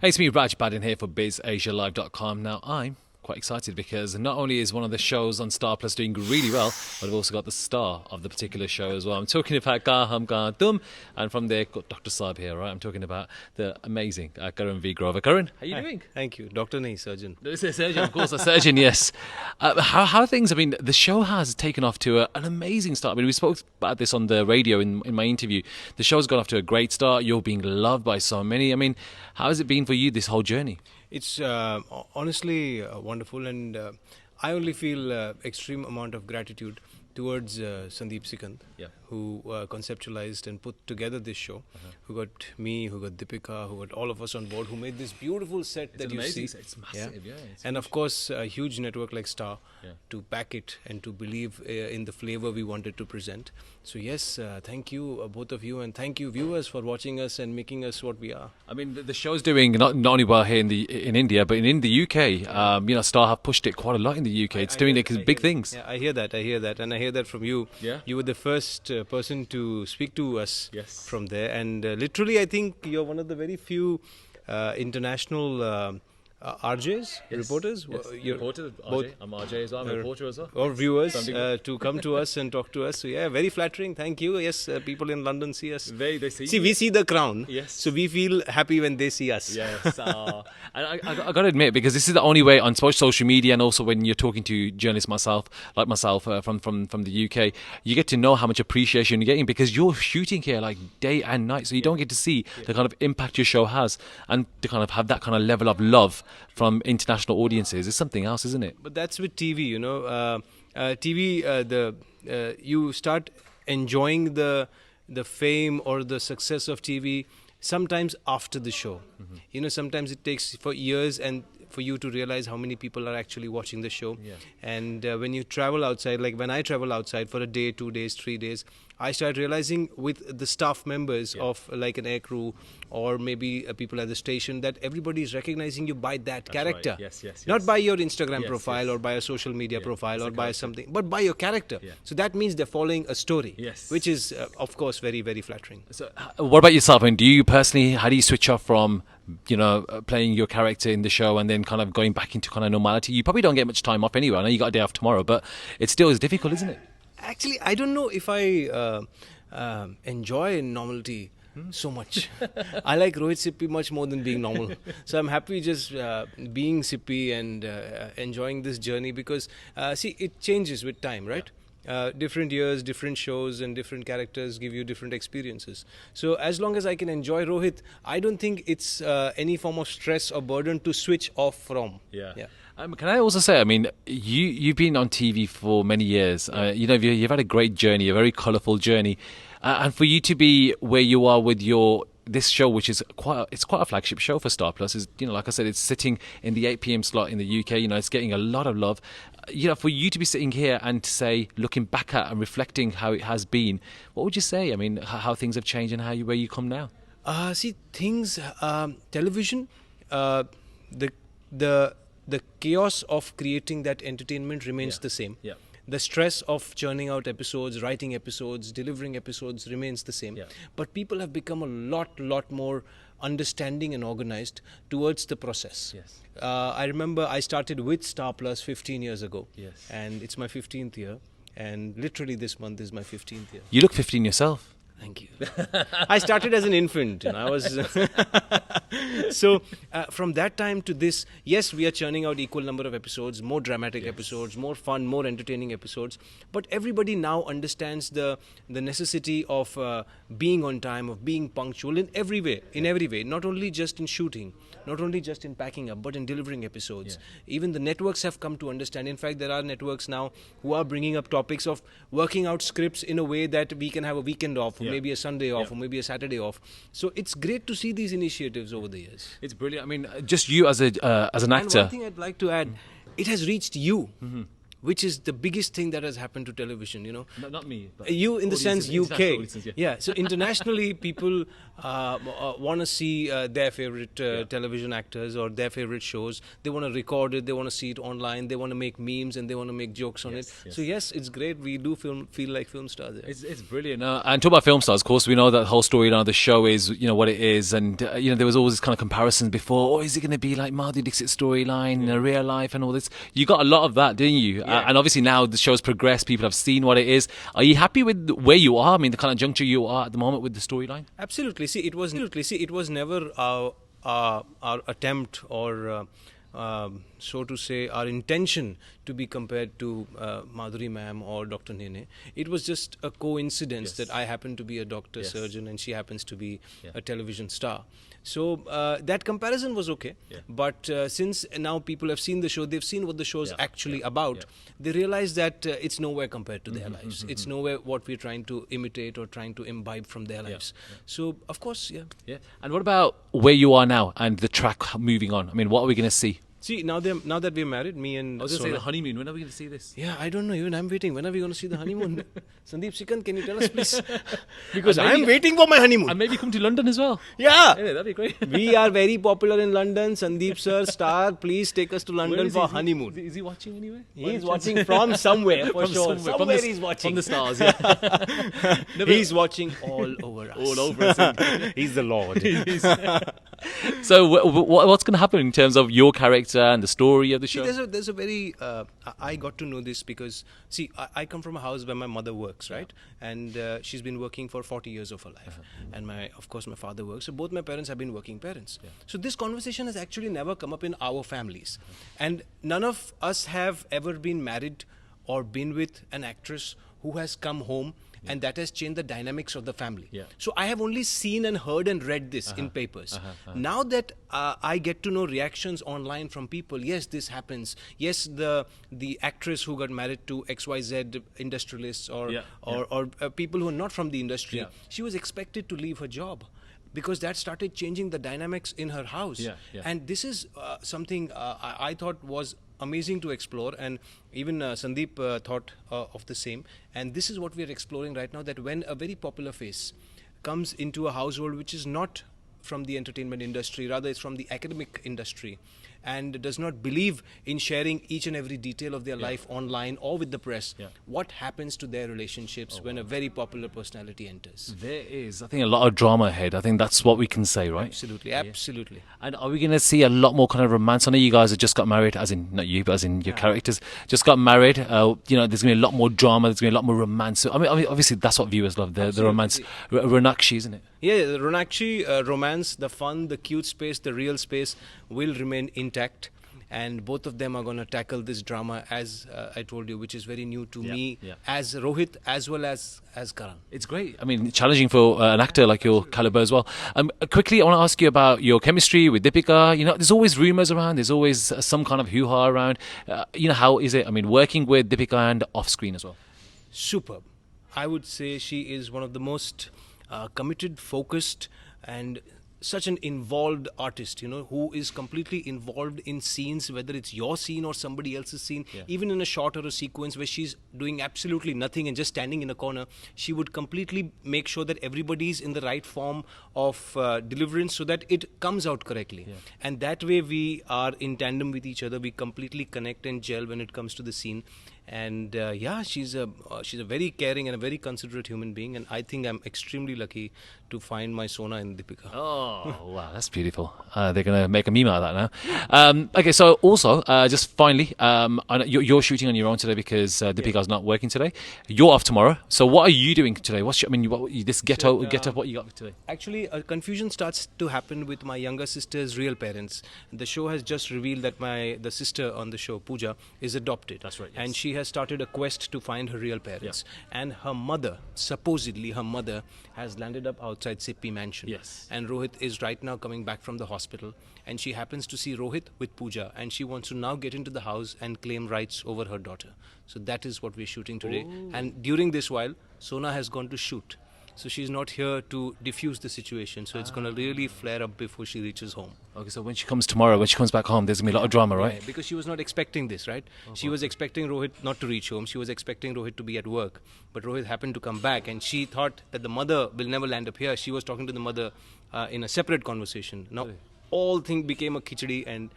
Hey, it's me, Raj Baddhan here for BizAsiaLive.com. Now, I'm quite excited because not only is one of the shows on Star Plus doing really well, but I've also got the star of the particular show as well. I'm talking about Kahaan Hum Kahaan Tum, and from there, got Dr. Saab here, right? I'm talking about the amazing Karan V Grover. Karan, how are you doing? Thank you. Doctor nahi, surgeon. It's a surgeon, of course, a surgeon, yes. How are things? I mean, the show has taken off to an amazing start. I mean, we spoke about this on the radio in my interview. The show's gone off to a great start. You're being loved by so many. I mean, how has it been for you, this whole journey? It's honestly wonderful, and I only feel extreme amount of gratitude towards Sandeep Sikand, who conceptualized and put together this show, who got me, who got Deepika, who got all of us on board, who made this beautiful set that amazing. you see. It's massive, yeah. It's And huge. of course, a huge network like Star to back it and to believe in the flavor we wanted to present. So yes, thank you, both of you, and thank you viewers for watching us and making us what we are. I mean, the show's doing not only well here in India, but in the UK. Star have pushed it quite a lot in the UK. It's doing big things. Yeah, I hear that, and I hear that from you. Yeah. You were the first person to speak to us Yes. from there, and literally, I think you're one of the very few international RJs, reporters. You're Reporter, both- RJ. I'm RJ as well. I'm a reporter as well. or viewers Something- to come to us and talk to us. So yeah, very flattering. Thank you. Yes, people in London see us. They see. See, we see the crown. Yes. So we feel happy when they see us. Yes, and I got to admit, because this is the only way on social media, and also when you're talking to journalists like myself from the UK, you get to know how much appreciation you're getting because you're shooting here like day and night, so you don't get to see the kind of impact your show has, and to kind of have that kind of level of love from international audiences is something else, isn't it? But that's with TV, you know. TV, you start enjoying the fame or the success of TV sometimes after the show. You know, sometimes it takes for years and for you to realize how many people are actually watching the show. Yeah. And when you travel outside, like when I travel outside for a day, 2 days, 3 days, I start realizing with the staff members of like an air crew or maybe people at the station that everybody is recognizing you by that character. right. Yes. Not by your Instagram Yes, profile yes. or by a social media profile it's or a by character. something, but by your character. Yeah. So that means they're following a story, Yes. which is, of course, very, very flattering. So, what about yourself? I mean, do you personally, how do you switch off from, playing your character in the show and then kind of going back into kind of normality? You probably don't get much time off anyway. I know you got a day off tomorrow, but it still is difficult, isn't it? Actually, I don't know if I enjoy normality so much. I like Rohit Sippy much more than being normal. So I'm happy just being Sippy and enjoying this journey because, see, it changes with time, right? Different years, different shows and different characters give you different experiences. So as long as I can enjoy Rohit, I don't think it's any form of stress or burden to switch off from. Yeah. Can I also say, I mean, you've been on TV for many years. You've had a great journey, a very colourful journey, and for you to be where you are with this show, which is quite a flagship show for Star Plus, is, like I said, it's sitting in the 8 p.m. slot in the UK. It's getting a lot of love. For you to be sitting here and to say, looking back at and reflecting how it has been, what would you say? I mean, how things have changed and where you come now? See, things, television, the chaos of creating that entertainment remains the same. Yeah. The stress of churning out episodes, writing episodes, delivering episodes remains the same. Yeah. But people have become a lot more understanding and organized towards the process. Yes. I remember I started with Star Plus 15 years ago. Yes. And it's my 15th year. And literally this month is my 15th year. You look 15 yourself. Thank you. I started as an infant, and I was so from that time to this, yes, we are churning out equal number of episodes, more dramatic episodes, more fun, more entertaining episodes. But everybody now understands the necessity of being on time, of being punctual in every way, not only just in shooting, not only just in packing up, but in delivering episodes. Even the networks have come to understand. In fact, there are networks now who are bringing up topics of working out scripts in a way that we can have a weekend off, or maybe a Sunday off, or maybe a Saturday off. So it's great to see these initiatives over the years. It's brilliant. I mean, just you as an And actor. one thing I'd like to add, it has reached you. which is the biggest thing that has happened to television, you know. No, not me. But You, in the sense, international UK. audiences, yeah. Yeah, so internationally, people want to see their favorite television actors or their favorite shows. They want to record it, they want to see it online, they want to make memes and they want to make jokes on it. Yes. So yes, it's great. We do feel like film stars. Yeah. It's brilliant. And talk about film stars, of course, we know that the whole storyline of the show is, you know, what it is. And, you know, there was always this kind of comparisons before. Oh, is it going to be like Madhuri Dixit's storyline in real life and all this? You got a lot of that, didn't you? And obviously now the show's progressed. People have seen what it is. Are you happy with where you are? I mean, the kind of juncture you are at the moment with the storyline? Absolutely. See, it was never our attempt or so to say, our intention to be compared to Madhuri ma'am or Dr. Nene. It was just a coincidence that I happen to be a doctor surgeon and she happens to be a television star. So that comparison was okay. But since now people have seen the show, they've seen what the show is actually about, they realize that it's nowhere compared to their lives. It's nowhere what we're trying to imitate or trying to imbibe from their lives. So, of course, Yeah. And what about where you are now and the track moving on? I mean, what are we going to see? See, now that we're married, me and I was going to say Sona- the honeymoon. When are we going to see this? Yeah, I don't know. Even I'm waiting. When are we going to see the honeymoon? Sandeep Sikand, can you tell us, please? Because And maybe- I'm waiting for my honeymoon. And maybe come to London as well. Yeah. Yeah, that'd be great. We are very popular in London. Sandeep sir, star, please take us to Where London is for he? honeymoon. Is he watching anywhere? He's watching from somewhere, for From sure. somewhere. Somewhere he's watching. From the stars, yeah. He's watching all over us. All over us. He's the Lord. So what's going to happen in terms of your character and the story of the show? See, there's a very I got to know this because see I come from a house where my mother works, right, and she's been working for 40 years of her life, and of course my father works, so both my parents have been working parents. So this conversation has actually never come up in our families, and none of us have ever been married or been with an actress who has come home and that has changed the dynamics of the family. So I have only seen and heard and read this in papers. Now that I get to know reactions online from people, yes, this happens. Yes, the actress who got married to XYZ industrialists or people who are not from the industry, she was expected to leave her job, because that started changing the dynamics in her house. And this is something I thought was amazing to explore, and even Sandeep thought of the same. And this is what we are exploring right now, that when a very popular face comes into a household which is not from the entertainment industry, rather it's from the academic industry, and does not believe in sharing each and every detail of their life online or with the press, what happens to their relationships when a very popular personality enters? There is, I think, a lot of drama ahead. I think that's what we can say, right? Absolutely, absolutely. And are we going to see a lot more kind of romance? I know you guys have just got married, as in, not you, but as in your characters, just got married. You know, there's going to be a lot more drama, there's going to be a lot more romance. So, I mean, obviously, that's what viewers love, the romance. Ronakshi, isn't it? Yeah, the Ronakshi romance, the fun, the cute space, the real space will remain intact. And both of them are going to tackle this drama, as I told you, which is very new to me as Rohit as well as Karan. It's great. I mean, challenging for an actor like your caliber as well. Quickly, I want to ask you about your chemistry with Deepika. You know, there's always rumours around. There's always some kind of hoo-ha around. You know, how is it? I mean, working with Deepika and off-screen as well. Superb. I would say she is one of the most committed, focused, and such an involved artist, you know, who is completely involved in scenes, whether it's your scene or somebody else's scene, even in a shot or a sequence where she's doing absolutely nothing and just standing in a corner, she would completely make sure that everybody's in the right form of deliverance so that it comes out correctly. And that way we are in tandem with each other. We completely connect and gel when it comes to the scene. And she's a very caring and a very considerate human being, and I think I'm extremely lucky to find my Sona in Deepika. Oh, wow, that's beautiful. They're going to make a meme out of that now. Okay, so also, just finally, I know you're shooting on your own today because Deepika's not working today. You're off tomorrow. So what are you doing today? This get up, what you got today? Actually, a confusion starts to happen with my younger sister's real parents. The show has just revealed that the sister on the show, Pooja, is adopted. That's right, yes. And she has started a quest to find her real parents. And her mother, supposedly her mother, has landed up outside Sippi mansion. Yes. And Rohit is right now coming back from the hospital, and she happens to see Rohit with Pooja, and she wants to now get into the house and claim rights over her daughter. So that is what we're shooting today. And during this while, Sona has gone to shoot. So she's not here to diffuse the situation. So it's going to really flare up before she reaches home. Okay, so when she comes tomorrow, when she comes back home, there's going to be a lot of drama, right? Yeah, because she was not expecting this, right? She was expecting Rohit not to reach home. She was expecting Rohit to be at work. But Rohit happened to come back, and she thought that the mother will never land up here. She was talking to the mother in a separate conversation. Now, all thing became a khichdi, and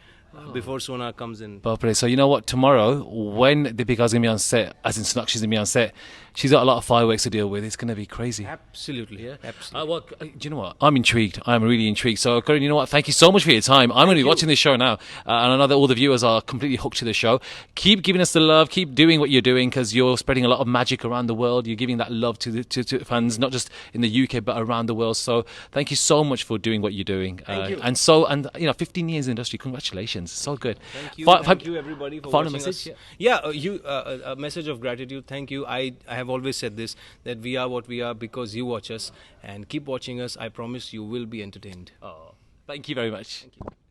before Sona comes in. Baapre. So you know what? Tomorrow, when Deepika's going to be on set, as in Snakshi is going to be on set, she's got a lot of fireworks to deal with. It's going to be crazy. Absolutely. Yeah. Absolutely. Well, do you know what? I'm intrigued. I'm really intrigued. So, Karan, you know what? Thank you so much for your time. I'm going to be watching this show now. And I know that all the viewers are completely hooked to the show. Keep giving us the love. Keep doing what you're doing because you're spreading a lot of magic around the world. You're giving that love to fans, not just in the UK, but around the world. So, thank you so much for doing what you're doing. Thank you. And 15 years in the industry. Congratulations. So good. Thank you. Thank you, everybody, for final watching message. us. A message of gratitude. Thank you. I have always said this, that we are what we are because you watch us, and keep watching us. I promise you will be entertained. Oh, thank you very much. Thank you.